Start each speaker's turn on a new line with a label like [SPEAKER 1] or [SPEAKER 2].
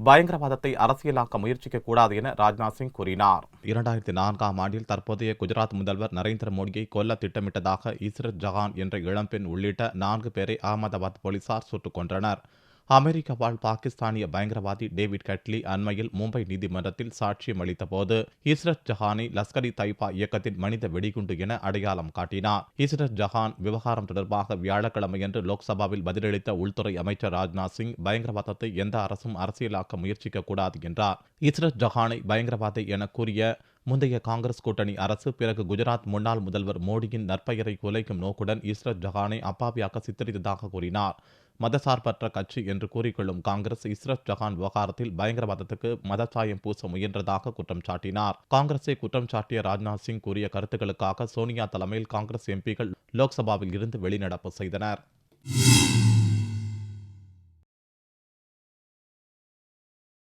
[SPEAKER 1] பயங்கரவாதத்தை அரசியலாக்க முயற்சிக்க கூடாது என ராஜ்நாத் சிங் கூறினார். 2004ஆம் ஆண்டில் தற்போதைய குஜராத் முதல்வர் நரேந்திர மோடியை கொல்ல திட்டமிட்டதாக இஸ்ரத் ஜஹான் என்ற இளம்பெண் உள்ளிட்ட 4 பேரை அகமதாபாத் போலீசார் சுட்டுக் கொன்றனர். அமெரிக்க வாழ் பாகிஸ்தானிய பயங்கரவாதி டேவிட் கட்லி அண்மையில் மும்பை நீதிமன்றத்தில் சாட்சியம் அளித்தபோது இஸ்ரத் ஜஹானை லஷ்கர் இ தொய்பா இயக்கத்தின் மனித வெடிகுண்டு என அடையாளம் காட்டினார். இஸ்ரத் ஜஹான் விவகாரம் தொடர்பாக வியாழக்கிழமையன்று லோக்சபாவில் பதிலளித்த உள்துறை அமைச்சர் ராஜ்நாத் சிங் பயங்கரவாதத்தை எந்த அரசும் அரசியலாக்க முயற்சிக்க கூடாது என்றார். இஸ்ரத் ஜஹானை பயங்கரவாதி என கூறிய முந்தைய காங்கிரஸ் கூட்டணி அரசு பிறகு குஜராத் முன்னாள் முதல்வர் மோடியின் நற்பெயரை குலைக்கும் நோக்குடன் இஸ்ரத் ஜஹானை அப்பாவியாக சித்தரித்ததாக கூறினார். மதசார்பற்ற கட்சி என்று கூறிக்கொள்ளும் காங்கிரஸ் இஸ்ரத் ஜஹான் விவகாரத்தில் பயங்கரவாதத்துக்கு மதச்சாயம் பூச முயன்றதாக குற்றம் சாட்டினார். காங்கிரஸை குற்றம் சாட்டிய ராஜ்நாத் சிங் கூறிய கருத்துக்களுக்காக சோனியா தலைமையில் காங்கிரஸ் எம்பிக்கள் லோக்சபாவில் இருந்து வெளிநடப்பு செய்தனர்.